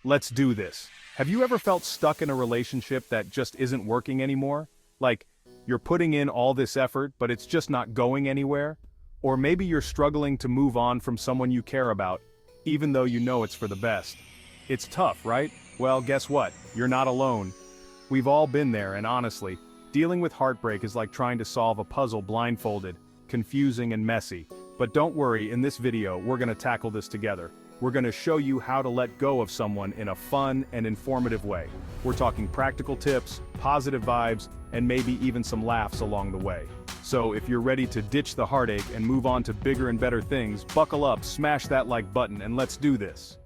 Let's do this. Have you ever felt stuck in a relationship that just isn't working anymore? Like, you're putting in all this effort, but it's just not going anywhere? Or maybe you're struggling to move on from someone you care about, even though you know it's for the best. It's tough, right? Well, guess what? You're not alone. We've all been there, and honestly, dealing with heartbreak is like trying to solve a puzzle blindfolded, confusing and messy. But don't worry, in this video, we're gonna tackle this together. We're gonna show you how to let go of someone in a fun and informative way. We're talking practical tips, positive vibes, and maybe even some laughs along the way. So if you're ready to ditch the heartache and move on to bigger and better things, buckle up, smash that like button, and let's do this.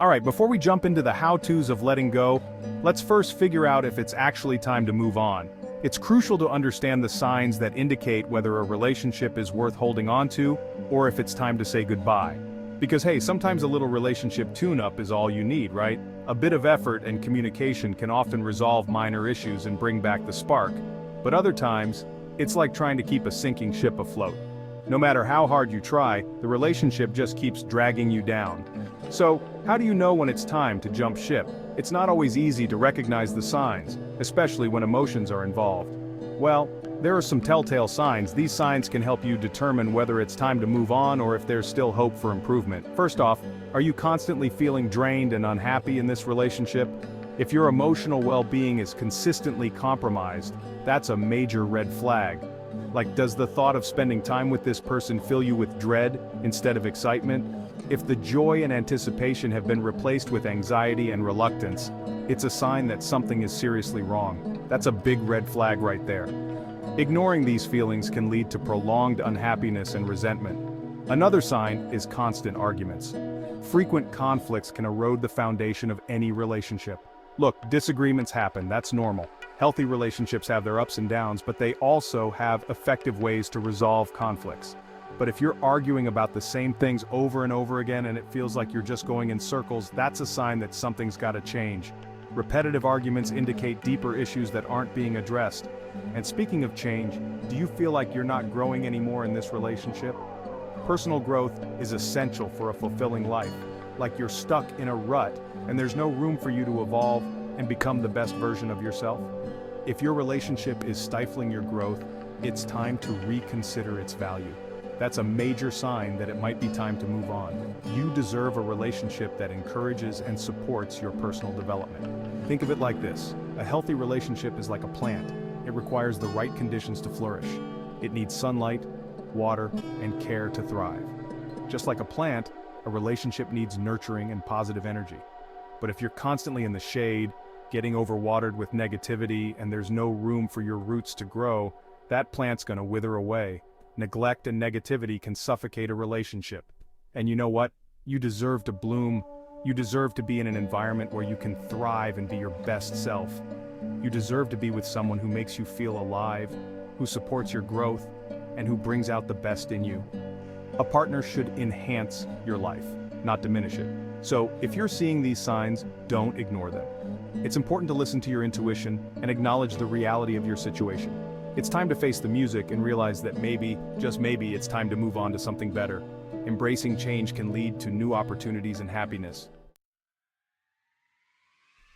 Alright, before we jump into the how-tos of letting go, let's first figure out if it's actually time to move on. It's crucial to understand the signs that indicate whether a relationship is worth holding on to, or if it's time to say goodbye. Because hey, sometimes a little relationship tune-up is all you need, right? A bit of effort and communication can often resolve minor issues and bring back the spark. But other times, it's like trying to keep a sinking ship afloat. No matter how hard you try, the relationship just keeps dragging you down. So, how do you know when it's time to jump ship? It's not always easy to recognize the signs, especially when emotions are involved. Well, there are some telltale signs. These signs can help you determine whether it's time to move on or if there's still hope for improvement. First off, are you constantly feeling drained and unhappy in this relationship? If your emotional well-being is consistently compromised, that's a major red flag. Like, does the thought of spending time with this person fill you with dread instead of excitement? If the joy and anticipation have been replaced with anxiety and reluctance, it's a sign that something is seriously wrong. That's a big red flag right there. Ignoring these feelings can lead to prolonged unhappiness and resentment. Another sign is constant arguments. Frequent conflicts can erode the foundation of any relationship. Look, disagreements happen, that's normal. Healthy relationships have their ups and downs, but they also have effective ways to resolve conflicts. But if you're arguing about the same things over and over again and it feels like you're just going in circles, that's a sign that something's got to change. Repetitive arguments indicate deeper issues that aren't being addressed. And speaking of change, do you feel like you're not growing anymore in this relationship? Personal growth is essential for a fulfilling life. Like you're stuck in a rut and there's no room for you to evolve and become the best version of yourself. If your relationship is stifling your growth, it's time to reconsider its value. That's a major sign that it might be time to move on. You deserve a relationship that encourages and supports your personal development. Think of it like this. A healthy relationship is like a plant. It requires the right conditions to flourish. It needs sunlight, water, and care to thrive. Just like a plant, a relationship needs nurturing and positive energy. But if you're constantly in the shade, getting overwatered with negativity, and there's no room for your roots to grow, that plant's gonna wither away. Neglect and negativity can suffocate a relationship. And you know what? You deserve to bloom. You deserve to be in an environment where you can thrive and be your best self. You deserve to be with someone who makes you feel alive, who supports your growth, and who brings out the best in you. A partner should enhance your life, not diminish it. So, if you're seeing these signs, don't ignore them. It's important to listen to your intuition and acknowledge the reality of your situation. It's time to face the music and realize that maybe, just maybe, it's time to move on to something better. Embracing change can lead to new opportunities and happiness.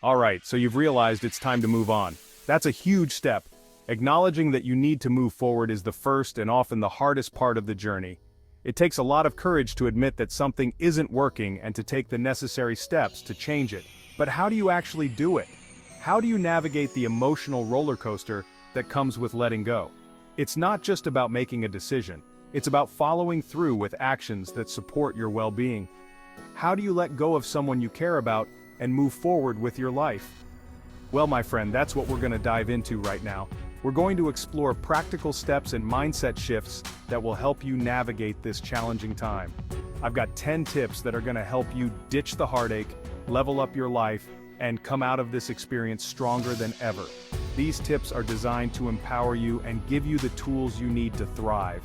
Alright, so you've realized it's time to move on. That's a huge step. Acknowledging that you need to move forward is the first and often the hardest part of the journey. It takes a lot of courage to admit that something isn't working and to take the necessary steps to change it. But how do you actually do it? How do you navigate the emotional roller coaster that comes with letting go? It's not just about making a decision. It's about following through with actions that support your well-being. How do you let go of someone you care about and move forward with your life? Well, my friend, that's what we're going to dive into right now. We're going to explore practical steps and mindset shifts that will help you navigate this challenging time. I've got 10 tips that are going to help you ditch the heartache, level up your life, and come out of this experience stronger than ever. These tips are designed to empower you and give you the tools you need to thrive.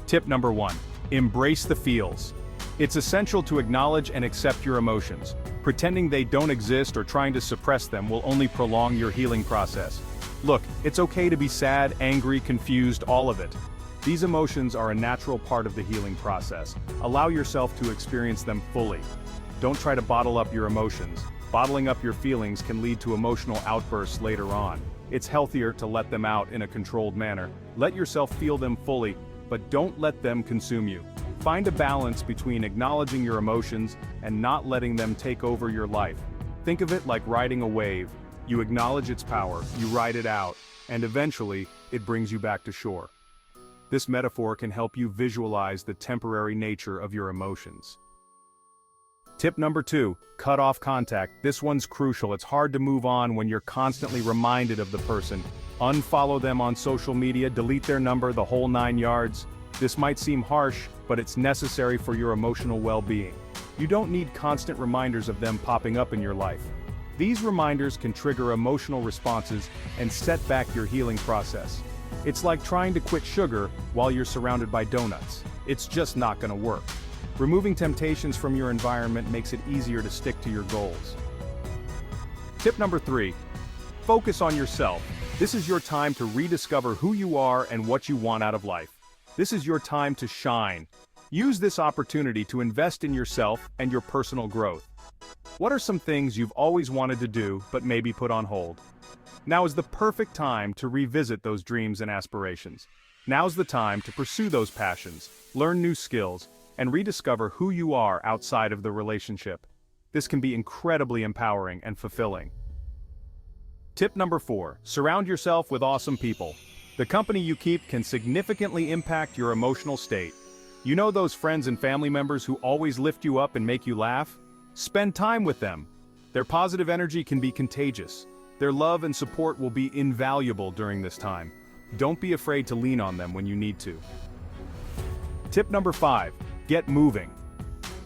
Tip number 1. Embrace the feels. It's essential to acknowledge and accept your emotions. Pretending they don't exist or trying to suppress them will only prolong your healing process. Look, it's okay to be sad, angry, confused, all of it. These emotions are a natural part of the healing process. Allow yourself to experience them fully. Don't try to bottle up your emotions. Bottling up your feelings can lead to emotional outbursts later on. It's healthier to let them out in a controlled manner. Let yourself feel them fully, but don't let them consume you. Find a balance between acknowledging your emotions and not letting them take over your life. Think of it like riding a wave. You acknowledge its power, you ride it out, and eventually, it brings you back to shore. This metaphor can help you visualize the temporary nature of your emotions. Tip number 2, cut off contact. This one's crucial. It's hard to move on when you're constantly reminded of the person. Unfollow them on social media, delete their number, the whole 9 yards. This might seem harsh, but it's necessary for your emotional well-being. You don't need constant reminders of them popping up in your life. These reminders can trigger emotional responses and set back your healing process. It's like trying to quit sugar while you're surrounded by donuts. It's just not going to work. Removing temptations from your environment makes it easier to stick to your goals. Tip number 3, focus on yourself. This is your time to rediscover who you are and what you want out of life. This is your time to shine. Use this opportunity to invest in yourself and your personal growth. What are some things you've always wanted to do but maybe put on hold? Now is the perfect time to revisit those dreams and aspirations. Now's the time to pursue those passions, learn new skills, and rediscover who you are outside of the relationship. This can be incredibly empowering and fulfilling. Tip number 4, surround yourself with awesome people. The company you keep can significantly impact your emotional state. You know those friends and family members who always lift you up and make you laugh? Spend time with them. Their positive energy can be contagious. Their love and support will be invaluable during this time. Don't be afraid to lean on them when you need to. Tip number 5, get moving.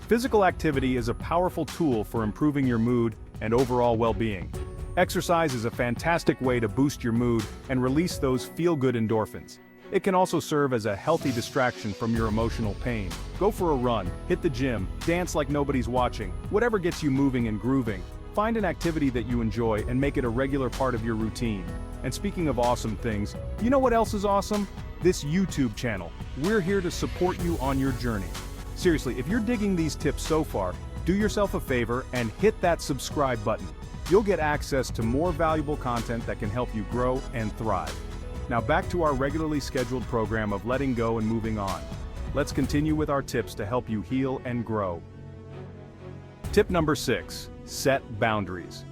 Physical activity is a powerful tool for improving your mood and overall well-being. Exercise is a fantastic way to boost your mood and release those feel-good endorphins. It can also serve as a healthy distraction from your emotional pain. Go for a run, hit the gym, dance like nobody's watching. Whatever gets you moving and grooving. Find an activity that you enjoy and make it a regular part of your routine. And speaking of awesome things, you know what else is awesome? This YouTube channel. We're here to support you on your journey. Seriously, if you're digging these tips so far, do yourself a favor and hit that subscribe button. You'll get access to more valuable content that can help you grow and thrive. Now back to our regularly scheduled program of letting go and moving on. Let's continue with our tips to help you heal and grow. Tip number 6, set boundaries.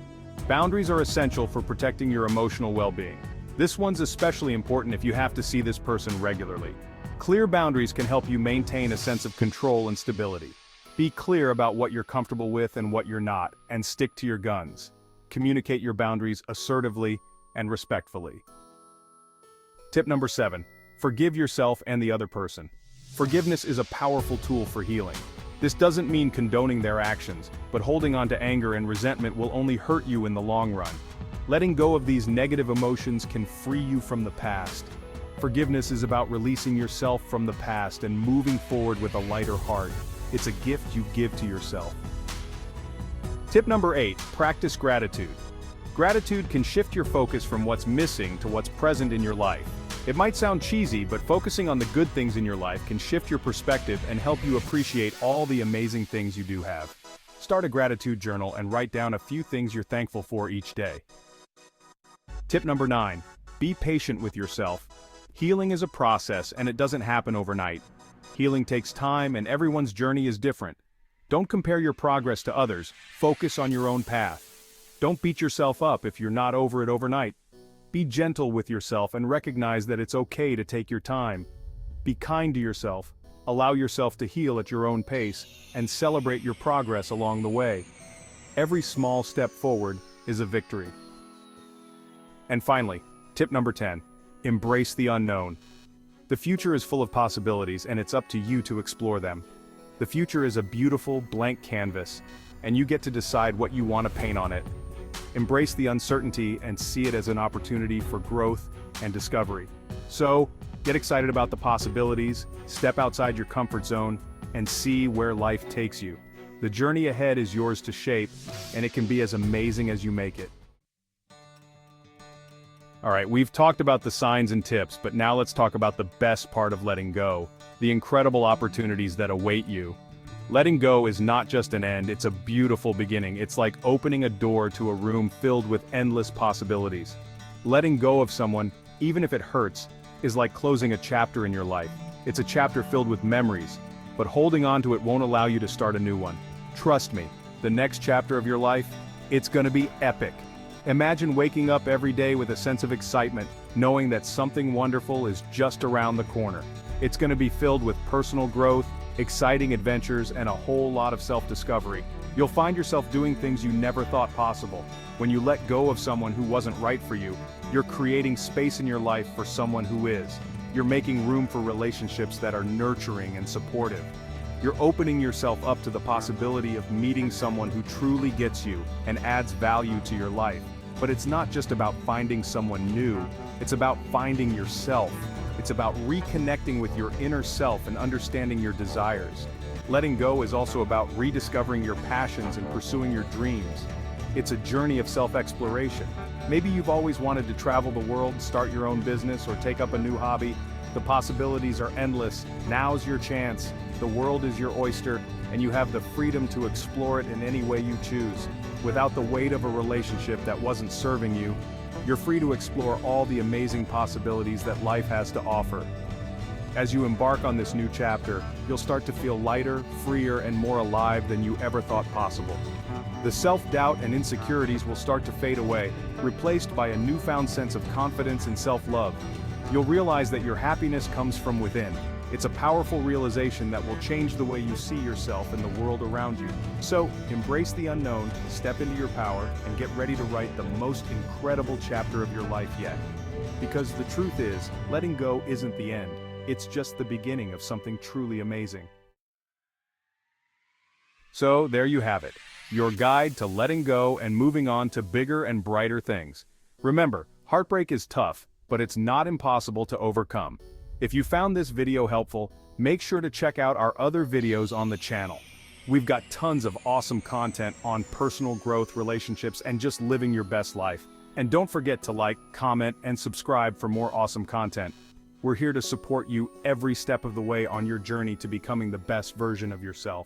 Boundaries are essential for protecting your emotional well-being. This one's especially important if you have to see this person regularly. Clear boundaries can help you maintain a sense of control and stability. Be clear about what you're comfortable with and what you're not, and stick to your guns. Communicate your boundaries assertively and respectfully. Tip number 7, forgive yourself and the other person. Forgiveness is a powerful tool for healing. This doesn't mean condoning their actions, but holding on to anger and resentment will only hurt you in the long run. Letting go of these negative emotions can free you from the past. Forgiveness is about releasing yourself from the past and moving forward with a lighter heart. It's a gift you give to yourself. Tip number 8, practice gratitude. Gratitude can shift your focus from what's missing to what's present in your life. It might sound cheesy, but focusing on the good things in your life can shift your perspective and help you appreciate all the amazing things you do have. Start a gratitude journal and write down a few things you're thankful for each day. Tip number 9, be patient with yourself. Healing is a process and it doesn't happen overnight. Healing takes time and everyone's journey is different. Don't compare your progress to others, focus on your own path. Don't beat yourself up if you're not over it overnight. Be gentle with yourself and recognize that it's okay to take your time. Be kind to yourself, allow yourself to heal at your own pace, and celebrate your progress along the way. Every small step forward is a victory. And finally, tip number 10, embrace the unknown. The future is full of possibilities and it's up to you to explore them. The future is a beautiful, blank canvas, and you get to decide what you want to paint on it. Embrace the uncertainty and see it as an opportunity for growth and discovery. So, get excited about the possibilities, step outside your comfort zone, and see where life takes you. The journey ahead is yours to shape, and it can be as amazing as you make it. Alright, we've talked about the signs and tips, but now let's talk about the best part of letting go, the incredible opportunities that await you. Letting go is not just an end, it's a beautiful beginning. It's like opening a door to a room filled with endless possibilities. Letting go of someone, even if it hurts, is like closing a chapter in your life. It's a chapter filled with memories, but holding on to it won't allow you to start a new one. Trust me, the next chapter of your life, it's gonna be epic. Imagine waking up every day with a sense of excitement, knowing that something wonderful is just around the corner. It's gonna be filled with personal growth, exciting adventures, and a whole lot of self-discovery. You'll find yourself doing things you never thought possible. When you let go of someone who wasn't right for you, you're creating space in your life for someone who is. You're making room for relationships that are nurturing and supportive. You're opening yourself up to the possibility of meeting someone who truly gets you and adds value to your life. But it's not just about finding someone new, it's about finding yourself. It's about reconnecting with your inner self and understanding your desires. Letting go is also about rediscovering your passions and pursuing your dreams. It's a journey of self-exploration. Maybe you've always wanted to travel the world, start your own business, or take up a new hobby. The possibilities are endless. Now's your chance. The world is your oyster, and you have the freedom to explore it in any way you choose. Without the weight of a relationship that wasn't serving you, you're free to explore all the amazing possibilities that life has to offer. As you embark on this new chapter, you'll start to feel lighter, freer, and more alive than you ever thought possible. The self-doubt and insecurities will start to fade away, replaced by a newfound sense of confidence and self-love. You'll realize that your happiness comes from within. It's a powerful realization that will change the way you see yourself and the world around you. So, embrace the unknown, step into your power, and get ready to write the most incredible chapter of your life yet. Because the truth is, letting go isn't the end. It's just the beginning of something truly amazing. So, there you have it. Your guide to letting go and moving on to bigger and brighter things. Remember, heartbreak is tough, but it's not impossible to overcome. If you found this video helpful, make sure to check out our other videos on the channel. We've got tons of awesome content on personal growth, relationships, and just living your best life. And don't forget to like, comment, and subscribe for more awesome content. We're here to support you every step of the way on your journey to becoming the best version of yourself.